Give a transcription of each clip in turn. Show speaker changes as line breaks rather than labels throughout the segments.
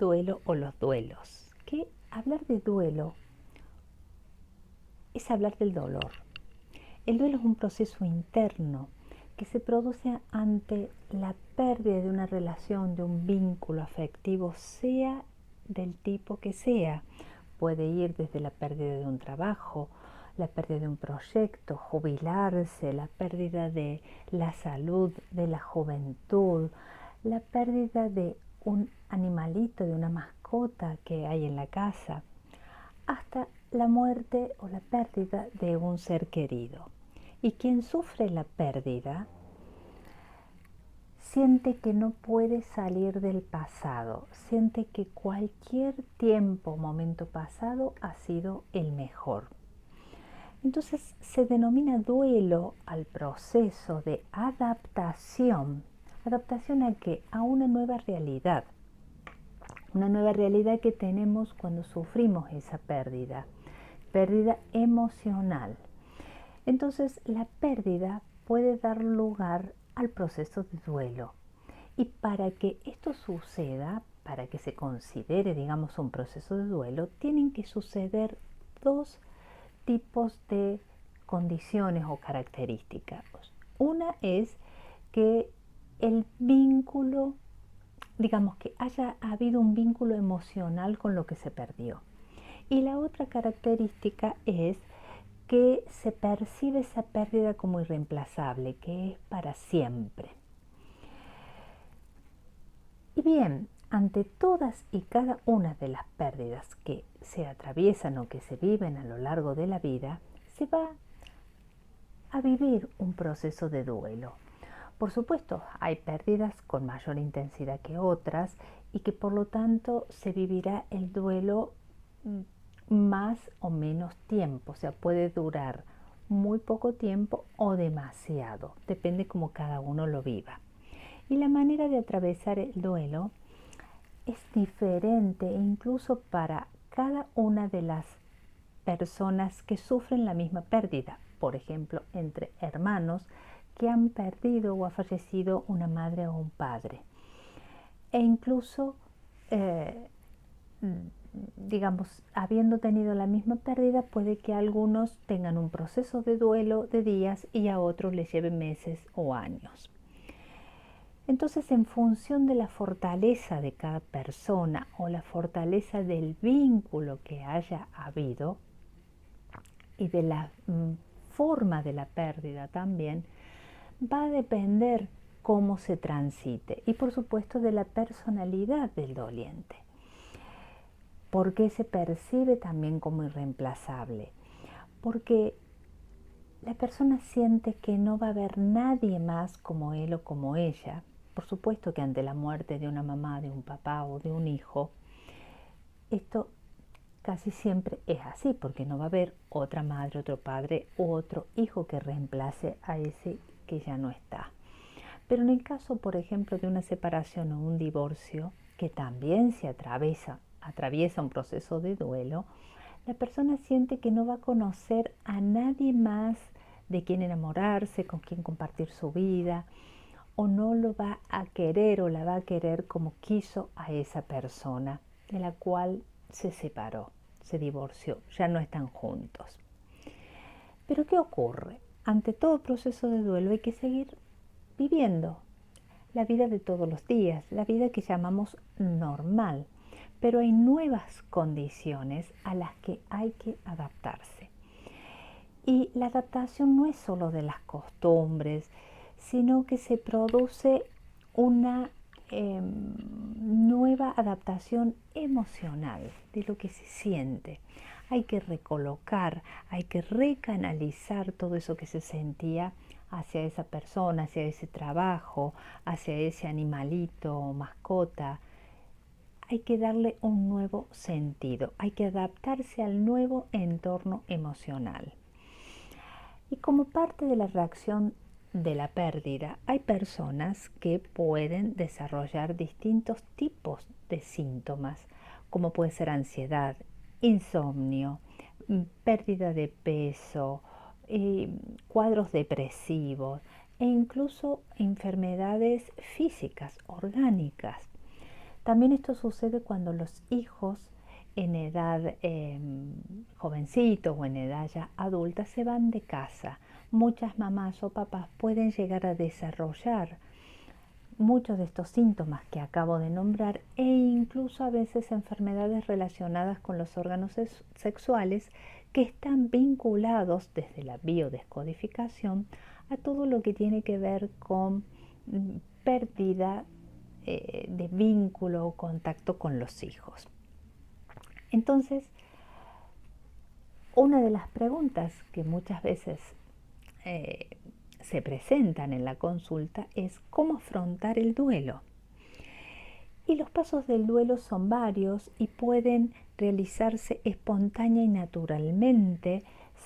duelo o los duelos. Que hablar de duelo es hablar del dolor. El duelo es un proceso interno que se produce ante la pérdida de una relación, de un vínculo afectivo, sea del tipo que sea. Puede ir desde la pérdida de un trabajo, la pérdida de un proyecto, jubilarse, la pérdida de la salud, de la juventud, la pérdida de un animalito, de una mascota que hay en la casa, hasta la muerte o la pérdida de un ser querido. Y quien sufre la pérdida siente que no puede salir del pasado, siente que cualquier tiempo, momento pasado ha sido el mejor. Entonces se denomina duelo al proceso de adaptación. ¿Adaptación a qué? A una nueva realidad. Una nueva realidad que tenemos cuando sufrimos esa pérdida. Pérdida emocional. Entonces la pérdida puede dar lugar al proceso de duelo. Y para que esto suceda, para que se considere, digamos, un proceso de duelo, tienen que suceder dos tipos de condiciones o características. Una es que el vínculo, digamos que haya habido un vínculo emocional con lo que se perdió. Y la otra característica es que se percibe esa pérdida como irreemplazable, que es para siempre. Y bien, ante todas y cada una de las pérdidas que se atraviesan o que se viven a lo largo de la vida, se va a vivir un proceso de duelo. Por supuesto, hay pérdidas con mayor intensidad que otras y que por lo tanto se vivirá el duelo más o menos tiempo, o sea, puede durar muy poco tiempo o demasiado, depende cómo cada uno lo viva. Y la manera de atravesar el duelo es diferente incluso para cada una de las personas que sufren la misma pérdida. Por ejemplo, entre hermanos que han perdido o ha fallecido una madre o un padre. E incluso, digamos, habiendo tenido la misma pérdida, puede que algunos tengan un proceso de duelo de días y a otros les lleve meses o años. Entonces, en función de la fortaleza de cada persona o la fortaleza del vínculo que haya habido y de la forma de la pérdida también, va a depender cómo se transite y por supuesto de la personalidad del doliente. ¿Por qué se percibe también como irreemplazable? Porque la persona siente que no va a haber nadie más como él o como ella. Por supuesto que ante la muerte de una mamá, de un papá o de un hijo, esto casi siempre es así, porque no va a haber otra madre, otro padre u otro hijo que reemplace a ese que ya no está. Pero en el caso, por ejemplo, de una separación o un divorcio, que también se atraviesa un proceso de duelo, la persona siente que no va a conocer a nadie más de quien enamorarse, con quien compartir su vida, o no lo va a querer o la va a querer como quiso a esa persona de la cual se separó, se divorció, ya no están juntos. Pero ¿qué ocurre? Ante todo proceso de duelo hay que seguir viviendo la vida de todos los días, la vida que llamamos normal, pero hay nuevas condiciones a las que hay que adaptarse. Y la adaptación no es solo de las costumbres, sino que se produce una nueva adaptación emocional de lo que se siente. Hay que recolocar, hay que recanalizar todo eso que se sentía hacia esa persona, hacia ese trabajo, hacia ese animalito o mascota. Hay que darle un nuevo sentido, hay que adaptarse al nuevo entorno emocional. Y como parte de la reacción de la pérdida, hay personas que pueden desarrollar distintos tipos de síntomas, como puede ser ansiedad, insomnio, pérdida de peso, cuadros depresivos e incluso enfermedades físicas, orgánicas. También esto sucede cuando los hijos en edad jovencito o en edad ya adulta se van de casa. Muchas mamás o papás pueden llegar a desarrollar muchos de estos síntomas que acabo de nombrar e incluso a veces enfermedades relacionadas con los órganos sexuales que están vinculados desde la biodescodificación a todo lo que tiene que ver con pérdida de vínculo o contacto con los hijos. Entonces, una de las preguntas que muchas veces se presentan en la consulta es cómo afrontar el duelo. Y los pasos del duelo son varios y pueden realizarse espontánea y naturalmente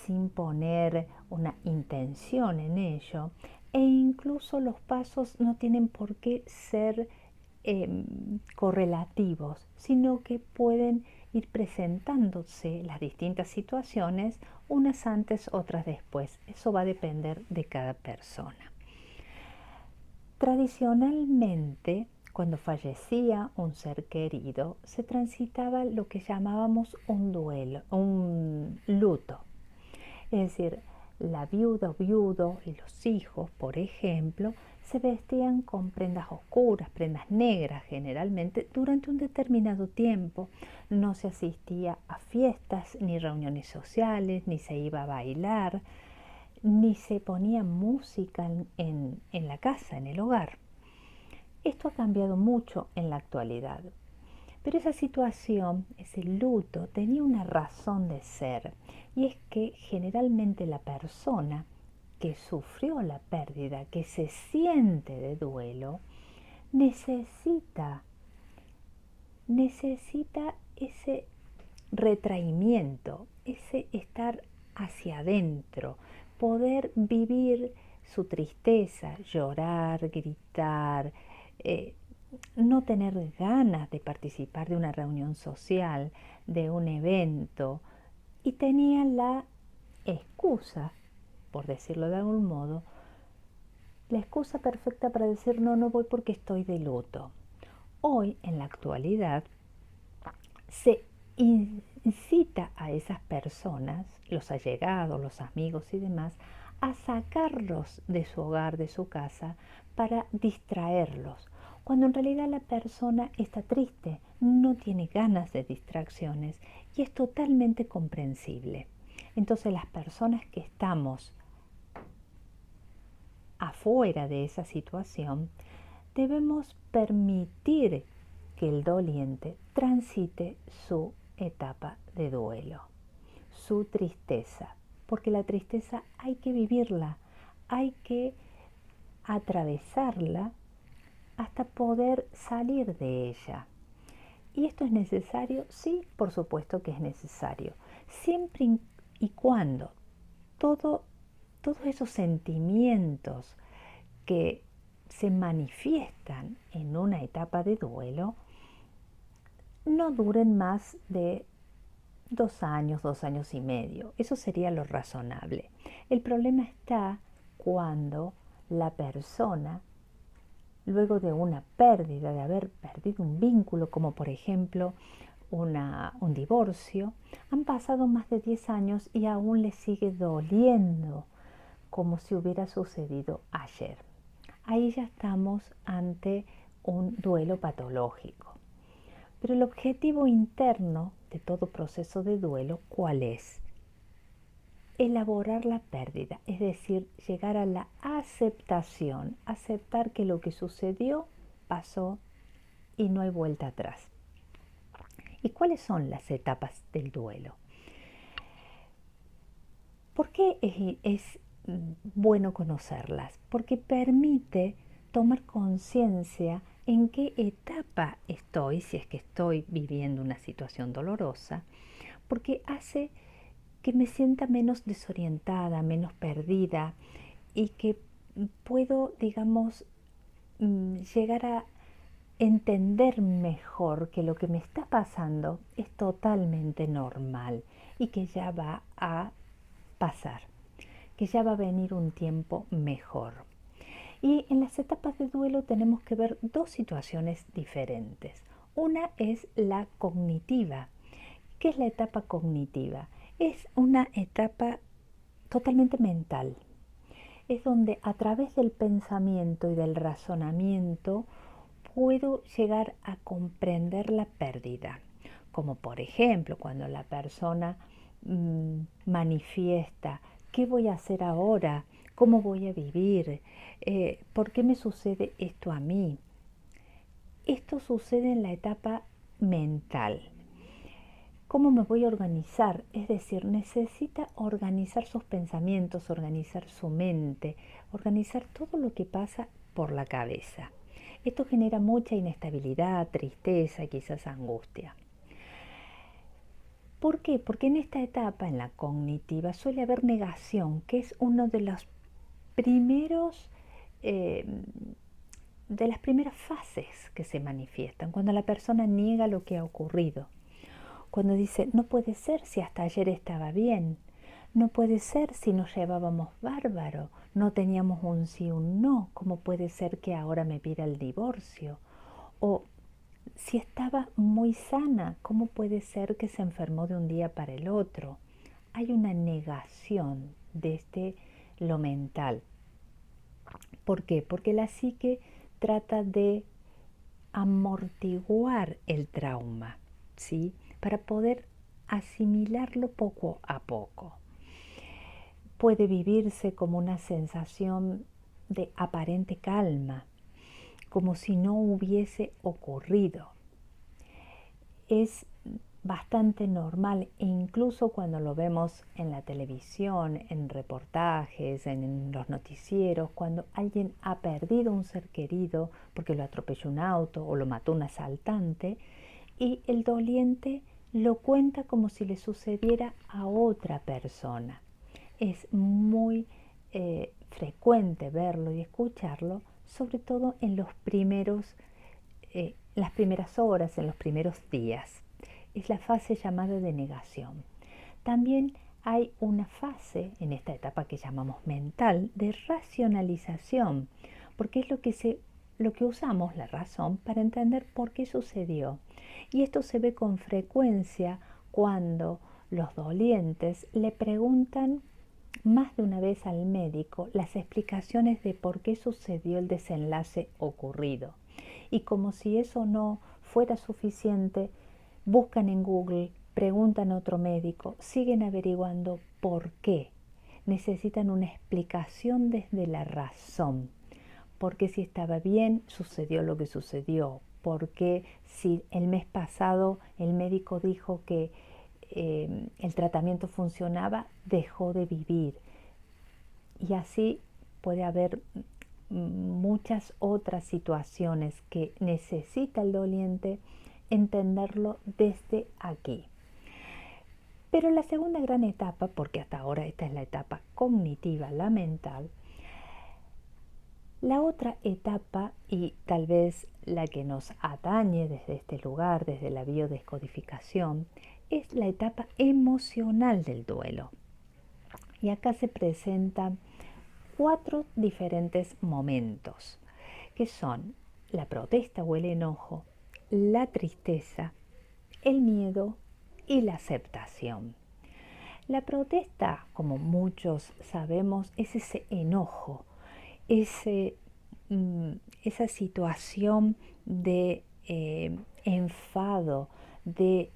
sin poner una intención en ello. E incluso los pasos no tienen por qué ser correlativos, sino que pueden ir presentándose las distintas situaciones, unas antes, otras después. Eso va a depender de cada persona. Tradicionalmente, cuando fallecía un ser querido, se transitaba lo que llamábamos un duelo, un luto. Es decir, la viuda o viudo y los hijos, por ejemplo, se vestían con prendas oscuras, prendas negras generalmente, durante un determinado tiempo. No se asistía a fiestas ni reuniones sociales, ni se iba a bailar, ni se ponía música en la casa, en el hogar. Esto ha cambiado mucho en la actualidad. Pero esa situación, ese luto, tenía una razón de ser, y es que generalmente la persona que sufrió la pérdida, que se siente de duelo, necesita ese retraimiento, ese estar hacia adentro, poder vivir su tristeza, llorar, gritar, no tener ganas de participar de una reunión social, de un evento, y tenía la excusa, por decirlo de algún modo, la excusa perfecta para decir no voy porque estoy de luto. Hoy, en la actualidad, se incita a esas personas, los allegados, los amigos y demás, a sacarlos de su hogar, de su casa, para distraerlos, cuando en realidad la persona está triste, no tiene ganas de distracciones y es totalmente comprensible. Entonces las personas que estamos afuera de esa situación, debemos permitir que el doliente transite su etapa de duelo, su tristeza, porque la tristeza hay que vivirla, hay que atravesarla hasta poder salir de ella. ¿Y esto es necesario? Sí, por supuesto que es necesario, siempre y cuando todos esos sentimientos que se manifiestan en una etapa de duelo no duren más de 2 años, 2 años y medio. Eso sería lo razonable. El problema está cuando la persona, luego de una pérdida, de haber perdido un vínculo, como por ejemplo un divorcio, han pasado más de 10 años y aún le sigue doliendo como si hubiera sucedido ayer. Ahí ya estamos ante un duelo patológico. Pero el objetivo interno de todo proceso de duelo, ¿cuál es? Elaborar la pérdida, es decir, llegar a la aceptación, aceptar que lo que sucedió pasó y no hay vuelta atrás. ¿Y cuáles son las etapas del duelo? ¿Por qué es bueno conocerlas? Porque permite tomar conciencia en qué etapa estoy, si es que estoy viviendo una situación dolorosa, porque hace que me sienta menos desorientada, menos perdida y que puedo, digamos, llegar a entender mejor que lo que me está pasando es totalmente normal y que ya va a pasar, que ya va a venir un tiempo mejor. Y en las etapas de duelo tenemos que ver dos situaciones diferentes. Una es la cognitiva. ¿Qué es la etapa cognitiva? Es una etapa totalmente mental. Es donde a través del pensamiento y del razonamiento puedo llegar a comprender la pérdida. Como por ejemplo cuando la persona manifiesta: ¿qué voy a hacer ahora? ¿Cómo voy a vivir? ¿Por qué me sucede esto a mí? Esto sucede en la etapa mental. ¿Cómo me voy a organizar? Es decir, necesita organizar sus pensamientos, organizar su mente, organizar todo lo que pasa por la cabeza. Esto genera mucha inestabilidad, tristeza, quizás angustia. ¿Por qué? Porque en esta etapa, en la cognitiva, suele haber negación, que es uno de los primeros de las primeras fases que se manifiestan, cuando la persona niega lo que ha ocurrido, cuando dice: no puede ser si hasta ayer estaba bien, no puede ser si nos llevábamos bárbaro, no teníamos un sí, un no, ¿cómo puede ser que ahora me pida el divorcio? O si estaba muy sana, ¿cómo puede ser que se enfermó de un día para el otro? Hay una negación desde lo mental. ¿Por qué? Porque la psique trata de amortiguar el trauma, ¿sí? Para poder asimilarlo poco a poco. Puede vivirse como una sensación de aparente calma, como si no hubiese ocurrido. Es bastante normal, e incluso cuando lo vemos en la televisión, en reportajes, en los noticieros, cuando alguien ha perdido un ser querido porque lo atropelló un auto o lo mató un asaltante, y el doliente lo cuenta como si le sucediera a otra persona. Es muy frecuente verlo y escucharlo, sobre todo en las primeras horas, en los primeros días. Es la fase llamada de negación. También hay una fase en esta etapa que llamamos mental de racionalización, porque es lo que usamos, la razón, para entender por qué sucedió. Y esto se ve con frecuencia cuando los dolientes le preguntan más de una vez al médico las explicaciones de por qué sucedió el desenlace ocurrido. Y como si eso no fuera suficiente, buscan en Google, preguntan a otro médico, siguen averiguando por qué. Necesitan una explicación desde la razón. Porque si estaba bien, sucedió lo que sucedió. Porque si el mes pasado el médico dijo que el tratamiento funcionaba, dejó de vivir. Y así puede haber muchas otras situaciones que necesita el doliente entenderlo desde aquí. Pero la segunda gran etapa, porque hasta ahora esta es la etapa cognitiva, la mental, la otra etapa, y tal vez la que nos atañe desde este lugar, desde la biodescodificación, es la etapa emocional del duelo. Y acá se presentan 4 diferentes momentos, que son la protesta o el enojo, la tristeza, el miedo y la aceptación. La protesta, como muchos sabemos, es ese enojo, esa situación de enfado, de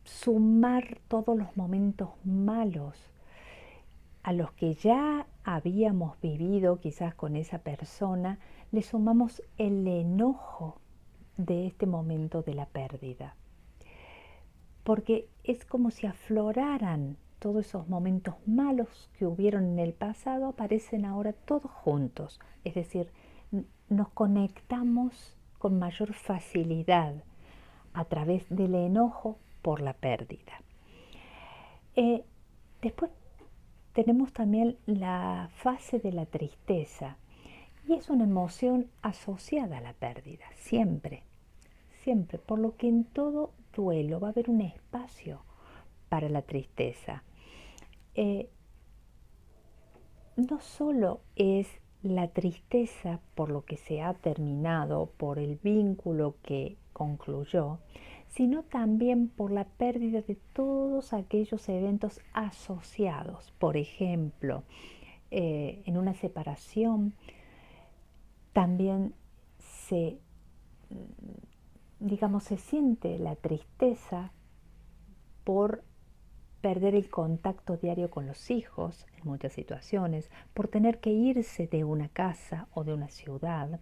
sumar todos los momentos malos a los que ya habíamos vivido quizás con esa persona, le sumamos el enojo de este momento de la pérdida. Porque es como si afloraran todos esos momentos malos que hubieron en el pasado, aparecen ahora todos juntos. Es decir, nos conectamos con mayor facilidad a través del enojo por la pérdida. Después tenemos también la fase de la tristeza, y es una emoción asociada a la pérdida, siempre, siempre, por lo que en todo duelo va a haber un espacio para la tristeza. No solo es la tristeza por lo que se ha terminado, por el vínculo que concluyó, sino también por la pérdida de todos aquellos eventos asociados. Por ejemplo, en una separación también se siente la tristeza por perder el contacto diario con los hijos en muchas situaciones, por tener que irse de una casa o de una ciudad,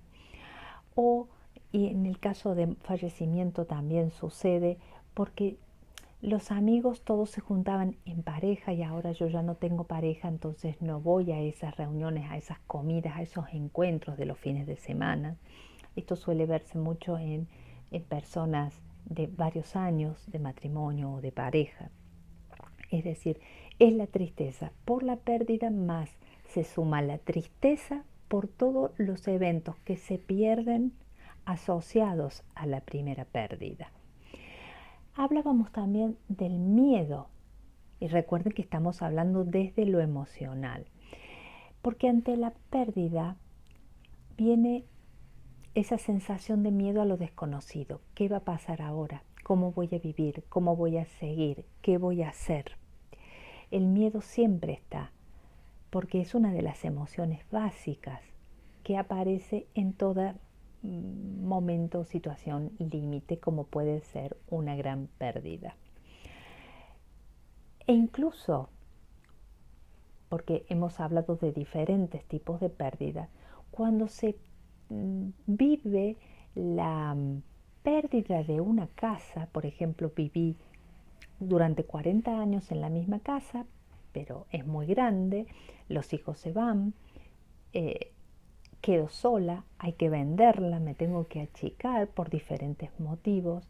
y en el caso de fallecimiento también sucede porque los amigos todos se juntaban en pareja y ahora yo ya no tengo pareja, entonces no voy a esas reuniones, a esas comidas, a esos encuentros de los fines de semana. Esto suele verse mucho en personas de varios años de matrimonio o de pareja. Es decir, es la tristeza por la pérdida más se suma la tristeza por todos los eventos que se pierden asociados a la primera pérdida. Hablábamos también del miedo y recuerden que estamos hablando desde lo emocional, porque ante la pérdida viene esa sensación de miedo a lo desconocido. ¿Qué va a pasar ahora? ¿Cómo voy a vivir? ¿Cómo voy a seguir? ¿Qué voy a hacer? El miedo siempre está, porque es una de las emociones básicas que aparece en todo momento o situación límite, como puede ser una gran pérdida. E incluso, porque hemos hablado de diferentes tipos de pérdida, cuando se vive la pérdida de una casa, por ejemplo, viví durante 40 años en la misma casa, pero es muy grande, los hijos se van, quedo sola, hay que venderla, me tengo que achicar por diferentes motivos.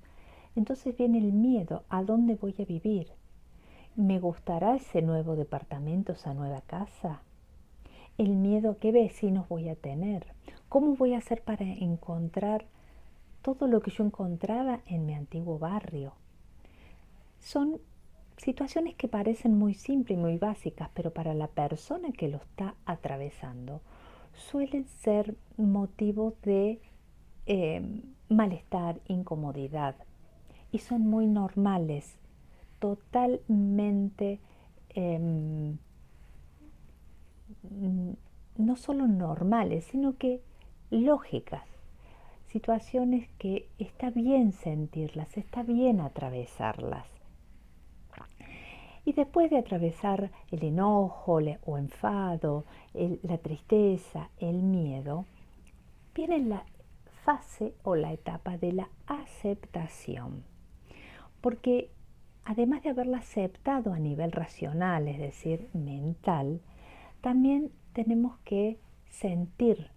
Entonces viene el miedo, ¿a dónde voy a vivir? ¿Me gustará ese nuevo departamento, esa nueva casa? El miedo a qué vecinos voy a tener. ¿Cómo voy a hacer para encontrar todo lo que yo encontraba en mi antiguo barrio? Son situaciones que parecen muy simples y muy básicas, pero para la persona que lo está atravesando suelen ser motivos de malestar, incomodidad, y son muy normales, totalmente no solo normales, sino que lógicas, situaciones que está bien sentirlas, está bien atravesarlas. Y después de atravesar el enojo o enfado, la tristeza, el miedo, viene la fase o la etapa de la aceptación. Porque además de haberla aceptado a nivel racional, es decir, mental, también tenemos que sentir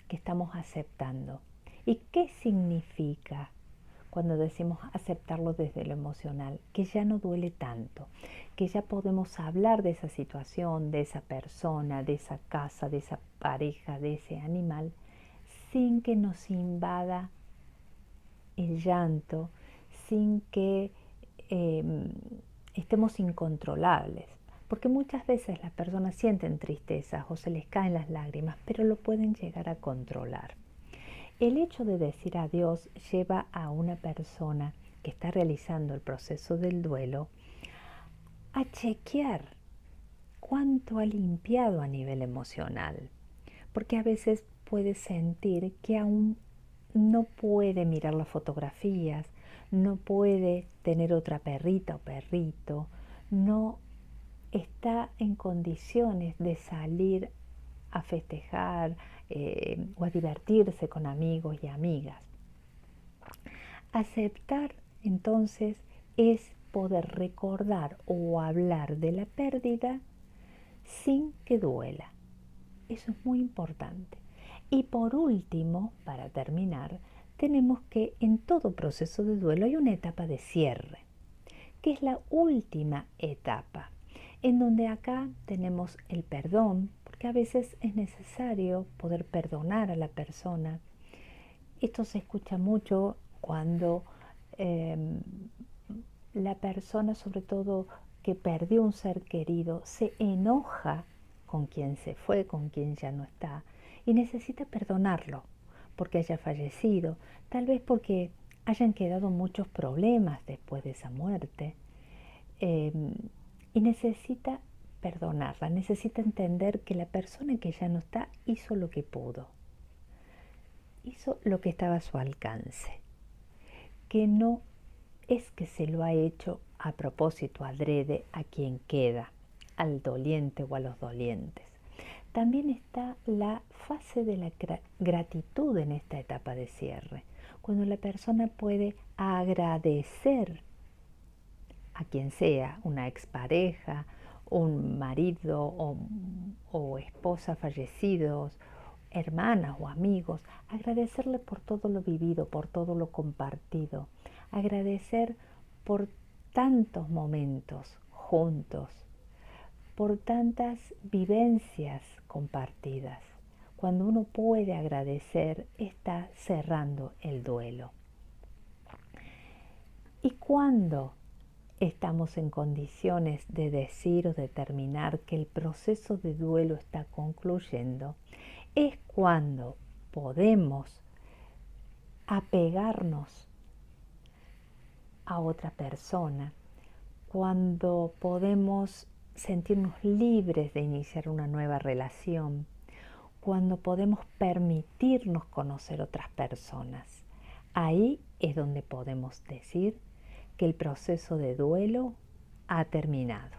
que estamos aceptando. ¿Y qué significa cuando decimos aceptarlo desde lo emocional? Que ya no duele tanto, que ya podemos hablar de esa situación, de esa persona, de esa casa, de esa pareja, de ese animal, sin que nos invada el llanto, sin que estemos incontrolables. Porque muchas veces las personas sienten tristeza o se les caen las lágrimas, pero lo pueden llegar a controlar. El hecho de decir adiós lleva a una persona que está realizando el proceso del duelo a chequear cuánto ha limpiado a nivel emocional, porque a veces puede sentir que aún no puede mirar las fotografías, no puede tener otra perrita o perrito, no está en condiciones de salir a festejar o a divertirse con amigos y amigas. Aceptar entonces es poder recordar o hablar de la pérdida sin que duela. Eso es muy importante. Y por último, para terminar, tenemos que en todo proceso de duelo hay una etapa de cierre, que es la última etapa, en donde acá tenemos el perdón, porque a veces es necesario poder perdonar a la persona. Esto se escucha mucho cuando la persona, sobre todo que perdió un ser querido, se enoja con quien se fue, con quien ya no está, y necesita perdonarlo porque haya fallecido, tal vez porque hayan quedado muchos problemas después de esa muerte, y necesita perdonarla, necesita entender que la persona que ya no está hizo lo que pudo, hizo lo que estaba a su alcance, que no es que se lo ha hecho a propósito, adrede, a quien queda, al doliente o a los dolientes. También está la fase de la gratitud en esta etapa de cierre, cuando la persona puede agradecer a quien sea, una expareja, un marido o esposa fallecidos, hermanas o amigos, agradecerle por todo lo vivido, por todo lo compartido, agradecer por tantos momentos juntos, por tantas vivencias compartidas. Cuando uno puede agradecer, está cerrando el duelo. Y cuando estamos en condiciones de decir o determinar que el proceso de duelo está concluyendo, es cuando podemos apegarnos a otra persona, cuando podemos sentirnos libres de iniciar una nueva relación, cuando podemos permitirnos conocer otras personas. Ahí es donde podemos decir que el proceso de duelo ha terminado.